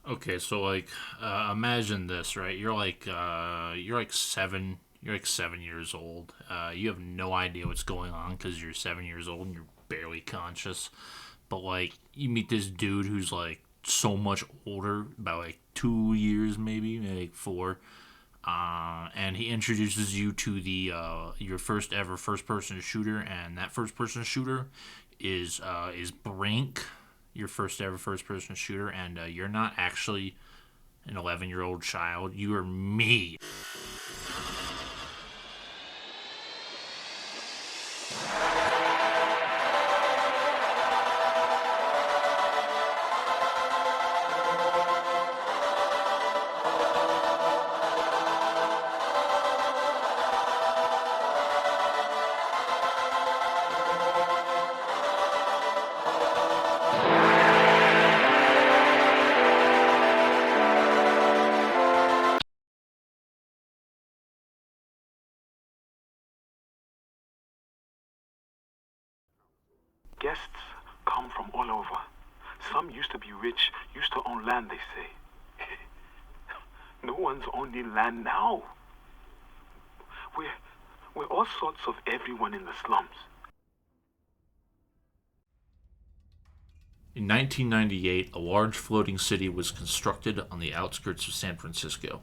Okay, so like, imagine this, right? You're like 7 years old. You have no idea what's going on because you're 7 years old and you're barely conscious. But like, you meet this dude who's like so much older, about like 2 years, maybe like four. And he introduces you to the your first ever first person shooter, and that first person shooter is Brink, your first ever first person shooter, and you're not actually an 11-year-old child. You are me. Guests come from all over. Some used to be rich, used to own land, they say. No one's owning land now. We're, we're all sorts of everyone in the slums. In 1998, a large floating city was constructed on the outskirts of San Francisco.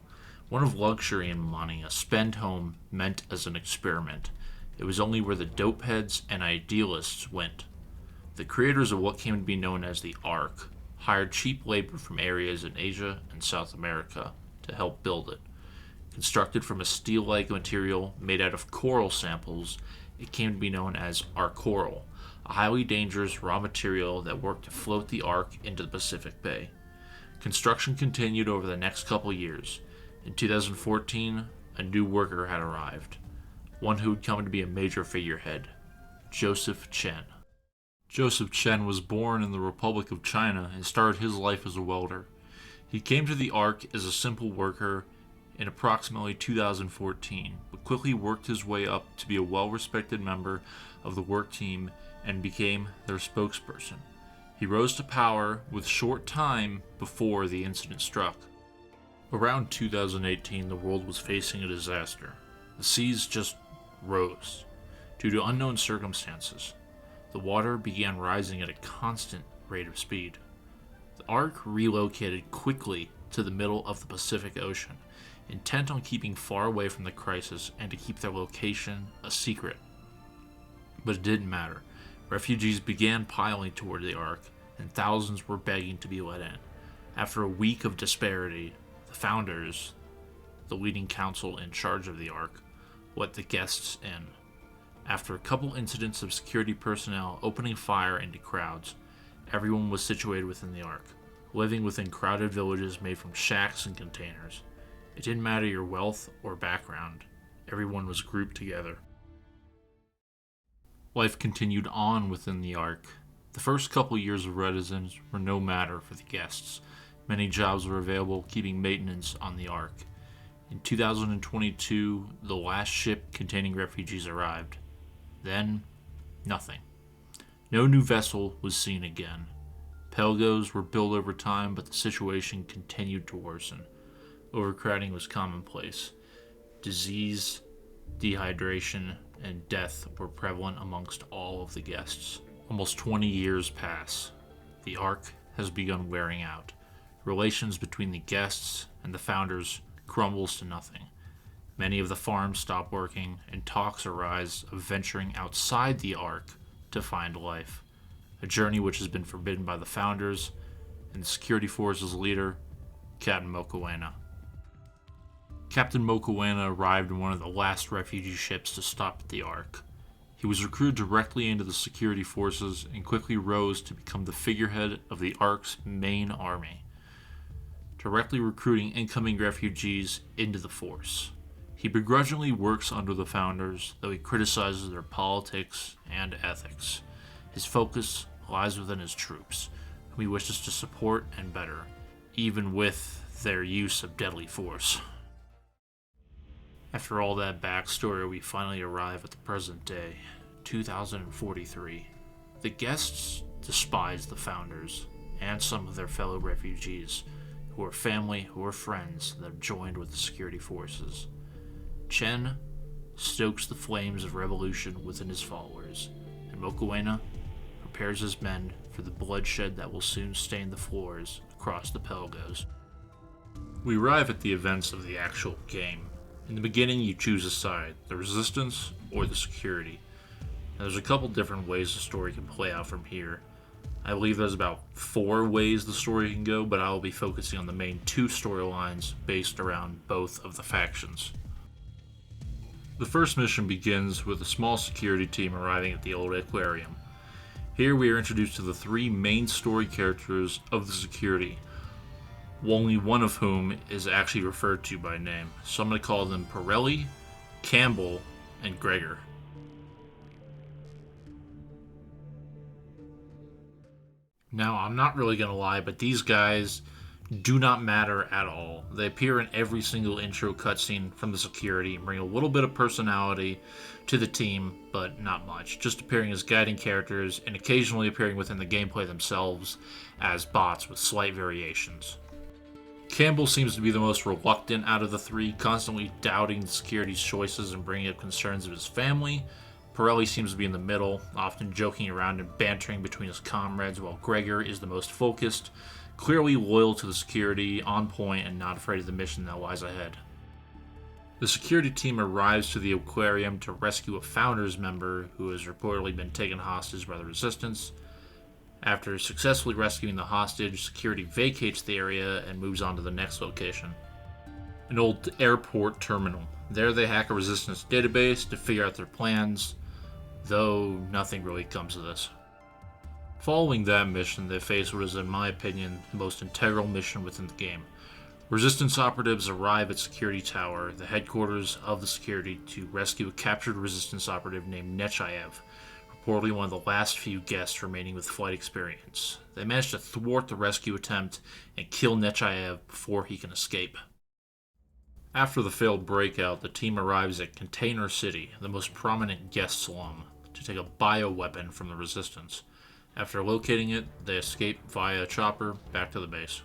One of luxury and money, a spend home meant as an experiment. It was only where the dopeheads and idealists went. The creators of what came to be known as the Ark hired cheap labor from areas in Asia and South America to help build it. Constructed from a steel like material made out of coral samples, it came to be known as Arcoral, a highly dangerous raw material that worked to float the Ark into the Pacific Bay. Construction continued over the next couple years. In 2014, a new worker had arrived, one who would come to be a major figurehead, Joseph Chen. Joseph Chen was born in the Republic of China and started his life as a welder. He came to the Ark as a simple worker in approximately 2014, but quickly worked his way up to be a well respected member of the work team and became their spokesperson. He rose to power with short time before the incident struck. Around 2018, the world was facing a disaster. The seas just rose due to unknown circumstances. The water began rising at a constant rate of speed. The Ark relocated quickly to the middle of the Pacific Ocean, intent on keeping far away from the crisis and to keep their location a secret. But it didn't matter. Refugees began piling toward the Ark, and thousands were begging to be let in. After a week of disparity, the founders, the leading council in charge of the Ark, let the guests in. After a couple incidents of security personnel opening fire into crowds, everyone was situated within the Ark, living within crowded villages made from shacks and containers. It didn't matter your wealth or background, everyone was grouped together. Life continued on within the Ark. The first couple years of residence were no matter for the guests. Many jobs were available keeping maintenance on the Ark. In 2022, the last ship containing refugees arrived. Then, nothing. No new vessel was seen again. Pelagos were built over time, but the situation continued to worsen. Overcrowding was commonplace. Disease, dehydration, and death were prevalent amongst all of the guests. Almost 20 years pass. The Ark has begun wearing out. Relations between the guests and the founders crumbles to nothing. Many of the farms stop working, and talks arise of venturing outside the Ark to find life, a journey which has been forbidden by the founders and the security forces leader, Captain Mokoena. Captain Mokoena arrived in one of the last refugee ships to stop at the Ark. He was recruited directly into the security forces and quickly rose to become the figurehead of the Ark's main army, directly recruiting incoming refugees into the force. He begrudgingly works under the founders, though he criticizes their politics and ethics. His focus lies within his troops, whom he wishes to support and better, even with their use of deadly force. After all that backstory, we finally arrive at the present day, 2043. The guests despise the founders and some of their fellow refugees, who are family, who are friends that have joined with the security forces. Chen stokes the flames of revolution within his followers, and Mokoena prepares his men for the bloodshed that will soon stain the floors across the Pelagos. We arrive at the events of the actual game. In the beginning, you choose a side, the resistance or the security. Now, there's a couple different ways the story can play out from here. I believe there's about 4 ways the story can go, but I will be focusing on the main 2 storylines based around both of the factions. The first mission begins with a small security team arriving at the old aquarium. Here we are introduced to the 3 main story characters of the security, only one of whom is actually referred to by name. So I'm going to call them Pirelli, Campbell, and Gregor. Now, I'm not really going to lie, but these guys do not matter at all. They appear in every single intro cutscene from the security and bring a little bit of personality to the team, but not much. Just appearing as guiding characters and occasionally appearing within the gameplay themselves as bots with slight variations. Campbell seems to be the most reluctant out of the 3, constantly doubting the security's choices and bringing up concerns of his family. Pirelli seems to be in the middle, often joking around and bantering between his comrades, while Gregor is the most focused, clearly loyal to the security, on point, and not afraid of the mission that lies ahead. The security team arrives to the aquarium to rescue a Founders member who has reportedly been taken hostage by the Resistance. After successfully rescuing the hostage, security vacates the area and moves on to the next location, an old airport terminal. There they hack a Resistance database to figure out their plans, though nothing really comes of this. Following that mission, they face what is, in my opinion, the most integral mission within the game. Resistance operatives arrive at Security Tower, the headquarters of the security, to rescue a captured Resistance operative named Nechayev, reportedly one of the last few guests remaining with flight experience. They manage to thwart the rescue attempt and kill Nechayev before he can escape. After the failed breakout, the team arrives at Container City, the most prominent guest slum, to take a bioweapon from the Resistance. After locating it, they escape via a chopper back to the base.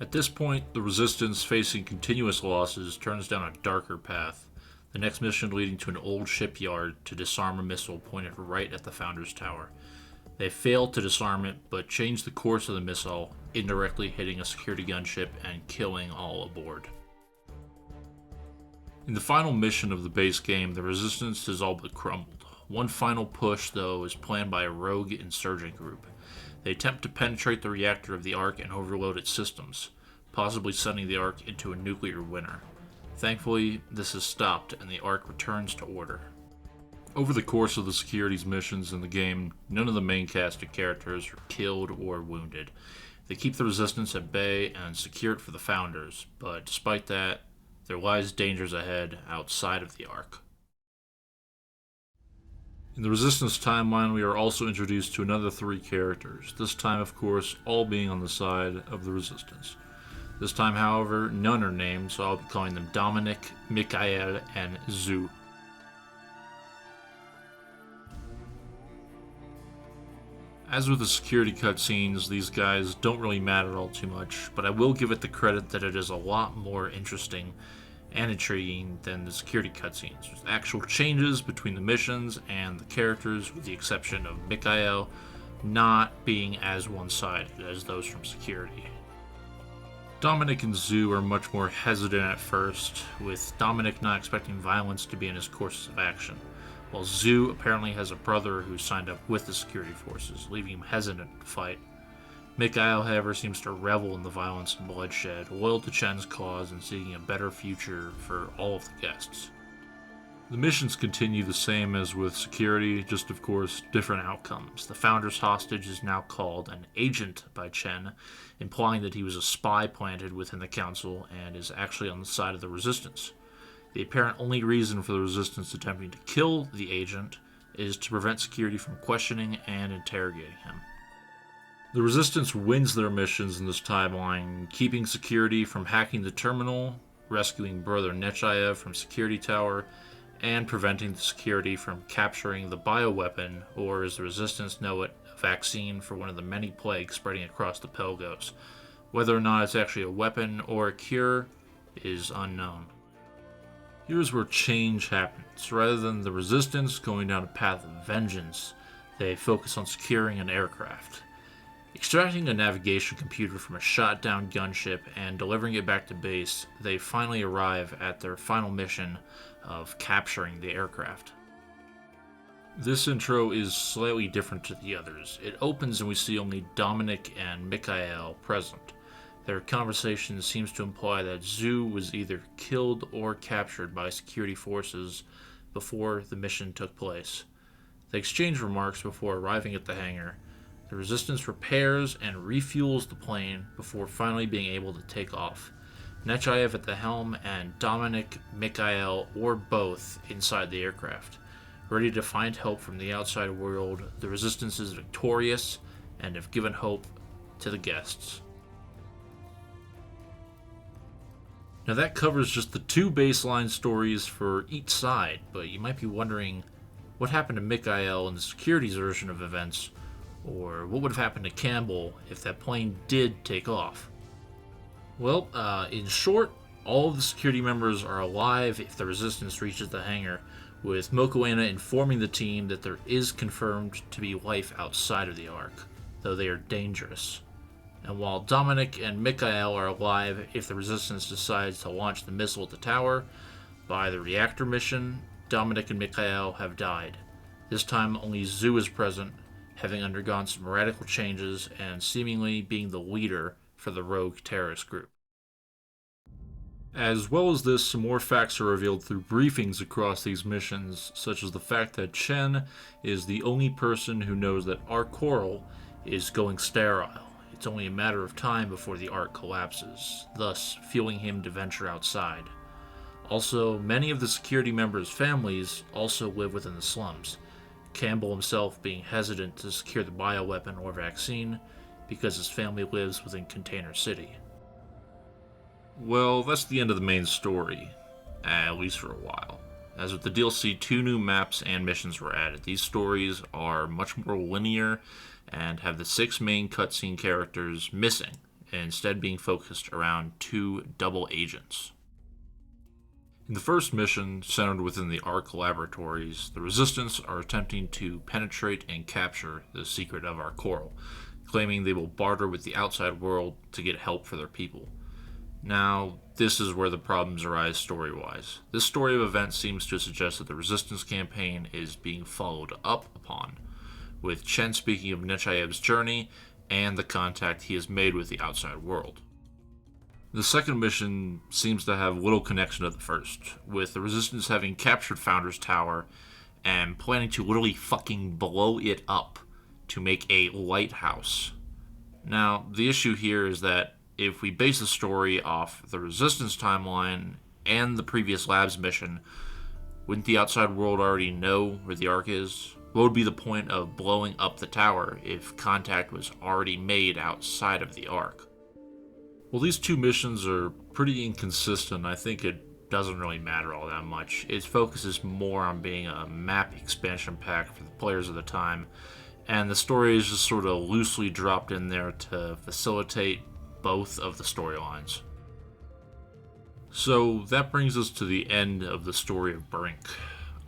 At this point, the Resistance, facing continuous losses, turns down a darker path, the next mission leading to an old shipyard to disarm a missile pointed right at the Founders Tower. They fail to disarm it, but change the course of the missile, indirectly hitting a security gunship and killing all aboard. In the final mission of the base game, the Resistance has all but crumbled. One final push, though, is planned by a rogue insurgent group. They attempt to penetrate the reactor of the Ark and overload its systems, possibly sending the Ark into a nuclear winter. Thankfully, this is stopped and the Ark returns to order. Over the course of the security's missions in the game, none of the main cast of characters are killed or wounded. They keep the Resistance at bay and secure it for the Founders, but despite that, there lies dangers ahead outside of the Ark. In the Resistance timeline, we are also introduced to another 3 characters, this time, of course, all being on the side of the Resistance. This time, however, none are named, so I'll be calling them Dominic, Mikhail, and Zhu. As with the security cutscenes, these guys don't really matter all too much, but I will give it the credit that it is a lot more interesting and intriguing than the security cutscenes. There's actual changes between the missions and the characters, with the exception of Mikhail not being as one-sided as those from security. Dominic and Zhu are much more hesitant at first, with Dominic not expecting violence to be in his courses of action, while Zhu apparently has a brother who signed up with the security forces, leaving him hesitant to fight. Mikhail, however, seems to revel in the violence and bloodshed, loyal to Chen's cause and seeking a better future for all of the guests. The missions continue the same as with security, just of course different outcomes. The Founders hostage is now called an agent by Chen, implying that he was a spy planted within the Council and is actually on the side of the Resistance. The apparent only reason for the Resistance attempting to kill the agent is to prevent security from questioning and interrogating him. The Resistance wins their missions in this timeline, keeping security from hacking the terminal, rescuing Brother Nechayev from Security Tower, and preventing the security from capturing the bioweapon, or as the Resistance know it, a vaccine for one of the many plagues spreading across the Pelagos. Whether or not it's actually a weapon or a cure is unknown. Here's where change happens. Rather than the Resistance going down a path of vengeance, they focus on securing an aircraft. Extracting a navigation computer from a shot-down gunship and delivering it back to base, they finally arrive at their final mission of capturing the aircraft. This intro is slightly different to the others. It opens and we see only Dominic and Mikhail present. Their conversation seems to imply that Zhu was either killed or captured by security forces before the mission took place. They exchange remarks before arriving at the hangar. The Resistance repairs and refuels the plane before finally being able to take off. Nechayev at the helm and Dominic, Mikhail, or both inside the aircraft. Ready to find help from the outside world, the Resistance is victorious and have given hope to the guests. Now that covers just the two baseline stories for each side, but you might be wondering what happened to Mikhail in the security's version of events, or what would have happened to Campbell if that plane did take off. Well, in short, all of the security members are alive if the Resistance reaches the hangar, with Mokoena informing the team that there is confirmed to be life outside of the Ark, though they are dangerous. And while Dominic and Mikhail are alive if the Resistance decides to launch the missile at the tower, by the reactor mission, Dominic and Mikhail have died. This time only Zhu is present, having undergone some radical changes and seemingly being the leader for the rogue terrorist group. As well as this, some more facts are revealed through briefings across these missions, such as the fact that Chen is the only person who knows that our coral is going sterile. It's only a matter of time before the Ark collapses, thus fueling him to venture outside. Also, many of the security members' families also live within the slums, Campbell himself being hesitant to secure the bioweapon or vaccine because his family lives within Container City. Well, that's the end of the main story, at least for a while. As with the DLC, 2 new maps and missions were added. These stories are much more linear and have the 6 main cutscene characters missing, and instead being focused around 2 double agents. In the first mission, centered within the Ark laboratories, the Resistance are attempting to penetrate and capture the secret of our coral, claiming they will barter with the outside world to get help for their people. Now, this is where the problems arise story-wise. This story of events seems to suggest that the Resistance campaign is being followed up upon, with Chen speaking of Nechayev's journey and the contact he has made with the outside world. The second mission seems to have little connection to the first, with the Resistance having captured Founders Tower and planning to literally fucking blow it up to make a lighthouse. Now, the issue here is that if we base the story off the Resistance timeline and the previous Labs mission, wouldn't the outside world already know where the Ark is? What would be the point of blowing up the tower if contact was already made outside of the Ark? Well, these 2 missions are pretty inconsistent. I think it doesn't really matter all that much. Its focus is more on being a map expansion pack for the players of the time, and the story is just sort of loosely dropped in there to facilitate both of the storylines. So that brings us to the end of the story of Brink.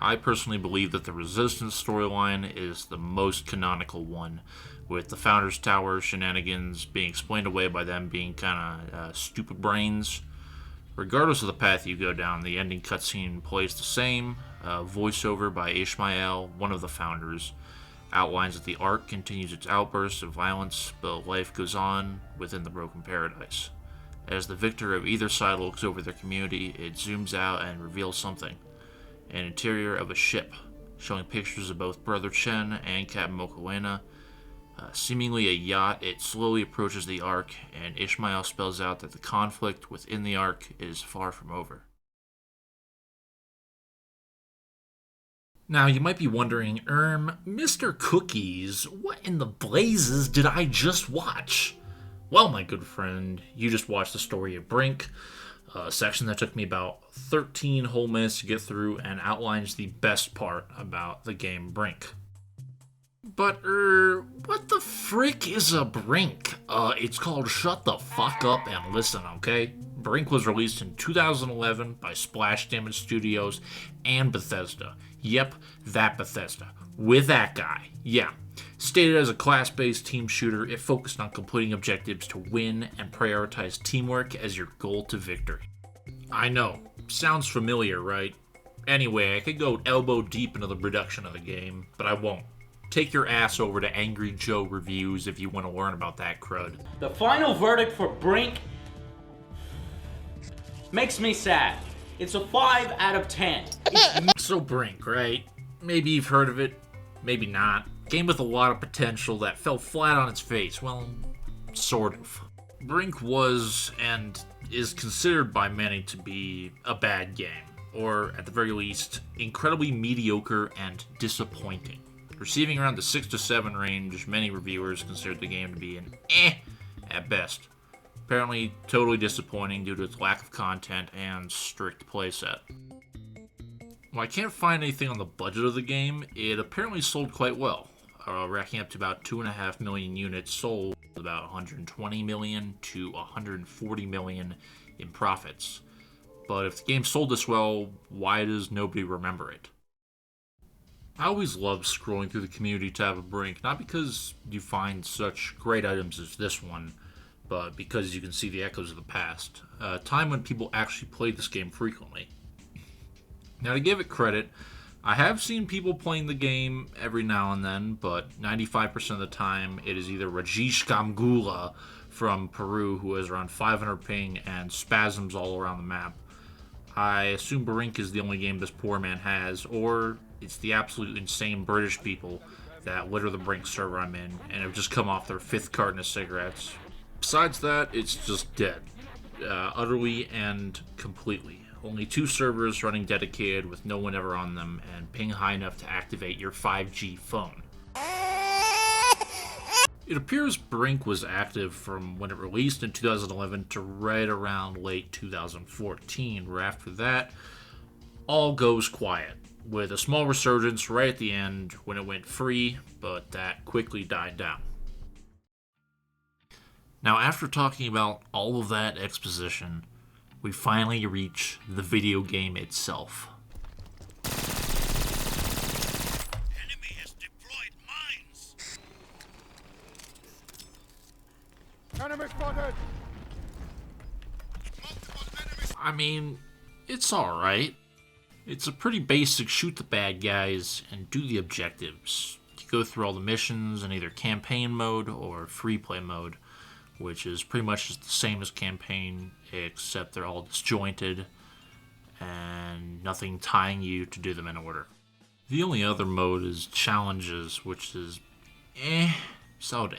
I personally believe that the Resistance storyline is the most canonical one, with the Founders Tower shenanigans being explained away by them being kinda stupid brains. Regardless of the path you go down, the ending cutscene plays the same. Voiceover by Ishmael, one of the founders, outlines that the Ark continues its outbursts of violence, but life goes on within the broken paradise. As the victor of either side looks over their community, it zooms out and reveals something. An interior of a ship, showing pictures of both Brother Chen and Captain Mokoena. Seemingly a yacht, it slowly approaches the Ark, and Ishmael spells out that the conflict within the Ark is far from over. Now, you might be wondering, Mr. Cookies, what in the blazes did I just watch? Well, my good friend, you just watched the story of Brink, a section that took me about 13 whole minutes to get through and outlines the best part about the game Brink. But, what the frick is a BRINK? It's called Shut the Fuck Up and Listen, okay? BRINK was released in 2011 by Splash Damage Studios and Bethesda. Yep, that Bethesda. With that guy. Yeah. Stated as a class-based team shooter, it focused on completing objectives to win and prioritize teamwork as your goal to victory. I know. Sounds familiar, right? Anyway, I could go elbow deep into the production of the game, but I won't. Take your ass over to Angry Joe Reviews if you want to learn about that crud. The final verdict for BRINK makes me sad. It's a 5 out of 10. So BRINK, right? Maybe you've heard of it, maybe not. Game with a lot of potential that fell flat on its face. Well, sort of. BRINK was and is considered by many to be a bad game, or at the very least, incredibly mediocre and disappointing. Receiving around the 6 to 7 range, many reviewers considered the game to be an at best. Apparently totally disappointing due to its lack of content and strict playset. While I can't find anything on the budget of the game, it apparently sold quite well, racking up to about 2.5 million units sold, about 120 million to 140 million in profits. But if the game sold this well, why does nobody remember it? I always love scrolling through the community tab of BRINK, not because you find such great items as this one, but because you can see the echoes of the past, a time when people actually played this game frequently. Now, to give it credit, I have seen people playing the game every now and then, but 95% of the time it is either Rajesh Gamgula from Peru, who has around 500 ping and spasms all around the map. I assume BRINK is the only game this poor man has, or it's the absolute insane British people that litter the BRINK server I'm in and have just come off their 5th carton of cigarettes. Besides that, it's just dead. Utterly and completely. Only 2 servers running dedicated with no one ever on them, and ping high enough to activate your 5G phone. It appears BRINK was active from when it released in 2011 to right around late 2014, where after that, all goes quiet, with a small resurgence right at the end when it went free, but that quickly died down. Now, after talking about all of that exposition, we finally reach the video game itself. Enemy has deployed mines. Enemy spotted. I mean, it's alright. It's a pretty basic shoot the bad guys and do the objectives. You go through all the missions in either campaign mode or free play mode, which is pretty much just the same as campaign, except they're all disjointed and nothing tying you to do them in order. The only other mode is challenges, which is solid.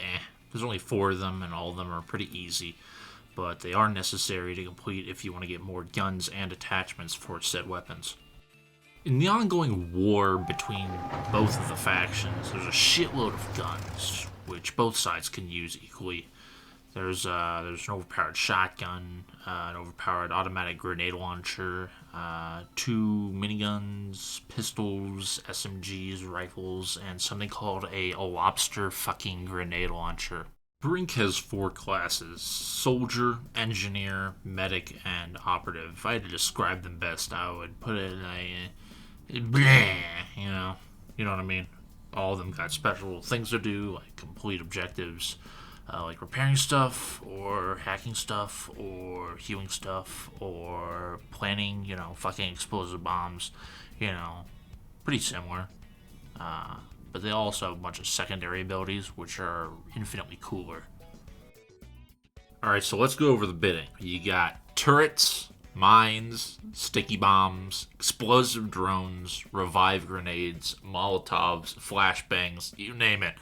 There's only 4 of them and all of them are pretty easy, but they are necessary to complete if you want to get more guns and attachments for said weapons. In the ongoing war between both of the factions, there's a shitload of guns, which both sides can use equally. There's an overpowered shotgun, an overpowered automatic grenade launcher, 2 miniguns, pistols, SMGs, rifles, and something called a lobster fucking grenade launcher. BRINK has 4 classes: Soldier, Engineer, Medic, and Operative. If I had to describe them best, I would put it in you know what I mean? All of them got special things to do, like complete objectives, like repairing stuff, or hacking stuff, or healing stuff, or planning, fucking explosive bombs, pretty similar. But they also have a bunch of secondary abilities, which are infinitely cooler. Alright, so let's go over the bidding. You got turrets, mines, sticky bombs, explosive drones, revive grenades, molotovs, flashbangs, you name it.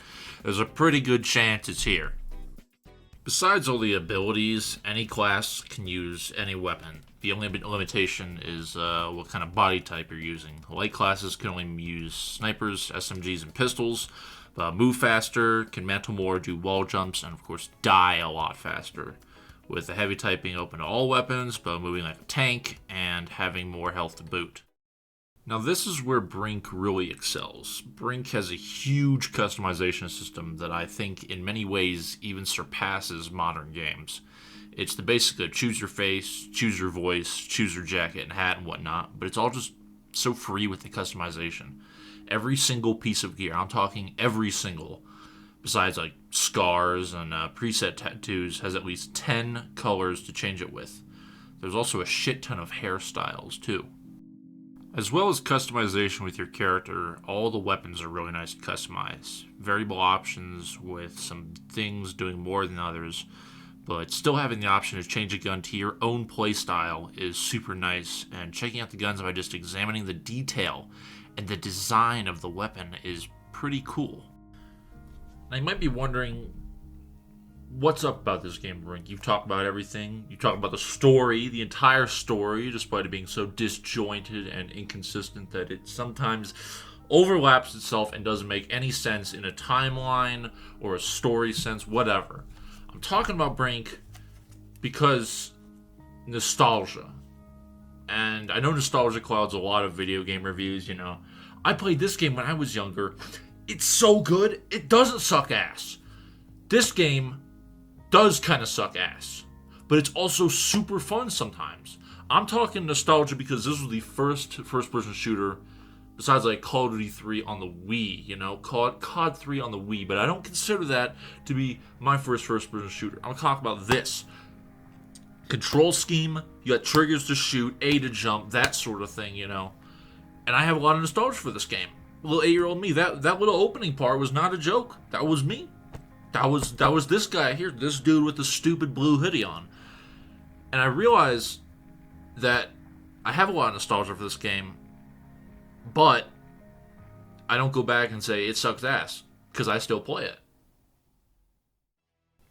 There's a pretty good chance it's here. Besides all the abilities, any class can use any weapon. The only limitation is what kind of body type you're using. Light classes can only use snipers, SMGs, and pistols. Move faster, can mantle more, do wall jumps, and of course die a lot faster. With the heavy type being open to all weapons, but moving like a tank, and having more health to boot. Now this is where Brink really excels. Brink has a huge customization system that I think in many ways even surpasses modern games. It's the basic of choose your face, choose your voice, choose your jacket and hat and whatnot, but it's all just so free with the customization. Every single piece of gear, I'm talking every single, besides like scars and preset tattoos, has at least 10 colors to change it with. There's also a shit ton of hairstyles too. As well as customization with your character, all the weapons are really nice to customize. Variable options with some things doing more than others, but still having the option to change a gun to your own playstyle is super nice, and checking out the guns by just examining the detail and the design of the weapon is pretty cool. Now you might be wondering, what's up about this game, Brink? You've talked about everything. You talked about the story, the entire story, despite it being so disjointed and inconsistent that it sometimes overlaps itself and doesn't make any sense in a timeline or a story sense, whatever. I'm talking about Brink because nostalgia. And I know nostalgia clouds a lot of video game reviews, you know. I played this game when I was younger. It's so good, it doesn't suck ass. This game does kind of suck ass, but it's also super fun sometimes. I'm talking nostalgia because this was the first-person shooter, besides like Call of Duty 3 on the Wii, you know, COD 3 on the Wii, but I don't consider that to be my first-person shooter. I'm talking about this. Control scheme, you got triggers to shoot, A to jump, that sort of thing, you know. And I have a lot of nostalgia for this game. Little 8-year-old me, that little opening part was not a joke. That was me. That was this guy here, this dude with the stupid blue hoodie on. And I realized that I have a lot of nostalgia for this game, but I don't go back and say it sucks ass, because I still play it.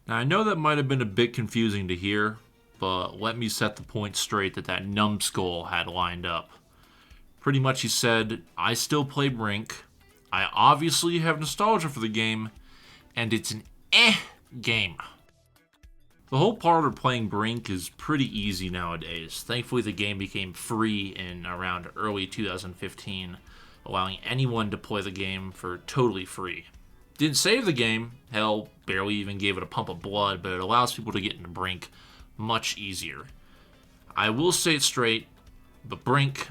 Now I know that might have been a bit confusing to hear, but let me set the point straight that numbskull had lined up. Pretty much he said, I still play Brink, I obviously have nostalgia for the game, and it's an game. The whole part of playing Brink is pretty easy nowadays. Thankfully the game became free in around early 2015, allowing anyone to play the game for totally free. Didn't save the game, hell, barely even gave it a pump of blood, but it allows people to get into Brink much easier. I will say it straight, but Brink,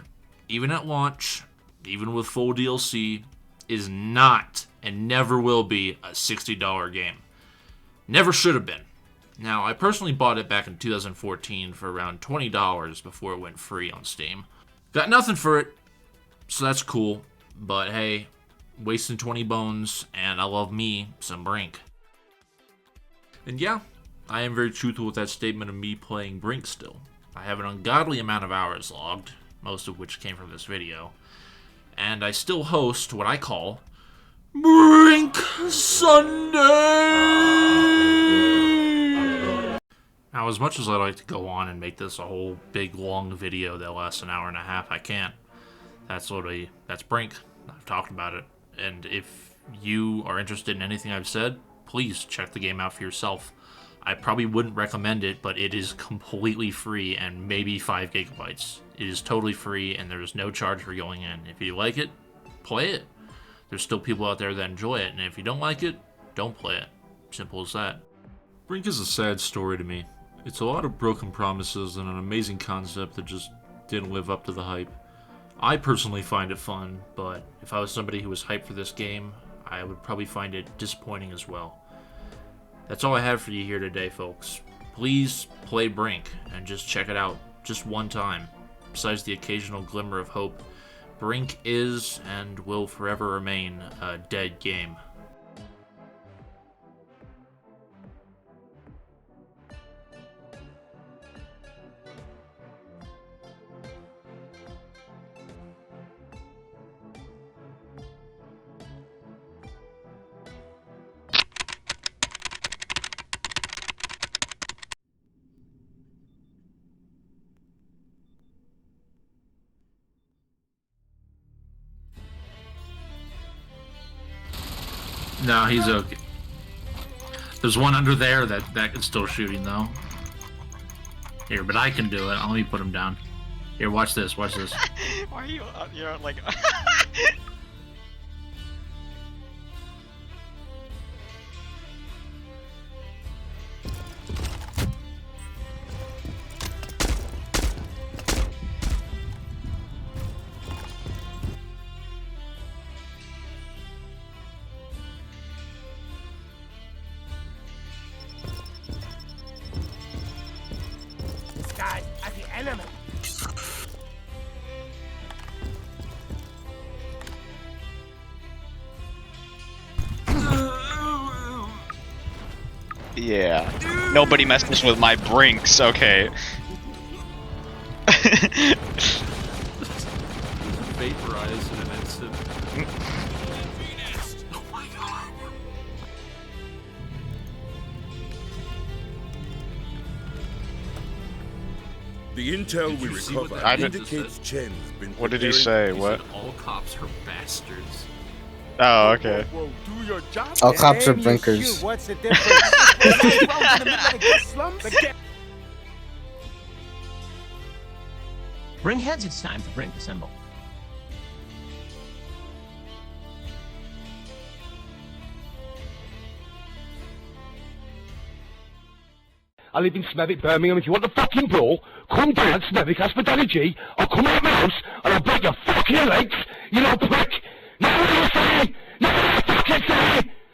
even at launch, even with full DLC, is not and never will be a $60 game. Never should have been. Now, I personally bought it back in 2014 for around $20 before it went free on Steam. Got nothing for it, so that's cool, but hey, wasting 20 bones, and I love me some Brink. And yeah, I am very truthful with that statement of me playing Brink still. I have an ungodly amount of hours logged, most of which came from this video, and I still host what I call Brink Sunday! Now, as much as I'd like to go on and make this a whole big long video that lasts an hour and a half, I can't. That's Brink. I've talked about it. And if you are interested in anything I've said, please check the game out for yourself. I probably wouldn't recommend it, but it is completely free and maybe 5 gigabytes. It is totally free and there's no charge for going in. If you like it, play it. There's still people out there that enjoy it, and if you don't like it, don't play it. Simple as that. Brink is a sad story to me. It's a lot of broken promises and an amazing concept that just didn't live up to the hype. I personally find it fun, but if I was somebody who was hyped for this game, I would probably find it disappointing as well. That's all I have for you here today, folks. Please play Brink and just check it out just one time. Besides the occasional glimmer of hope, Brink is and will forever remain a dead game. No, he's okay. There's one under there that is still shooting though. Here, but I can do it. Let me put him down. Here, watch this. Watch this. Why are you? You're like. This guy at the enemy. Yeah. Nobody messes with my brinks. Okay. Vaporized in an instant. Oh my god. The intel we Did you see what recovered that indicates just Chen's been What did he preparing- say? He What? said all cops are bastards. Oh, okay. Whoa, do your job. All cops are Damn you, blinkers. shoot, what's the difference? What's wrong in the middle of the slums? Bring heads, it's time to BRINK assemble. I live in Smethwick, Birmingham. If you want the fucking brawl, come down Smethwick Hospitality. I'll come out of my house and I'll break your fucking legs, you little prick. Now what do you say? Now what do you fucking say?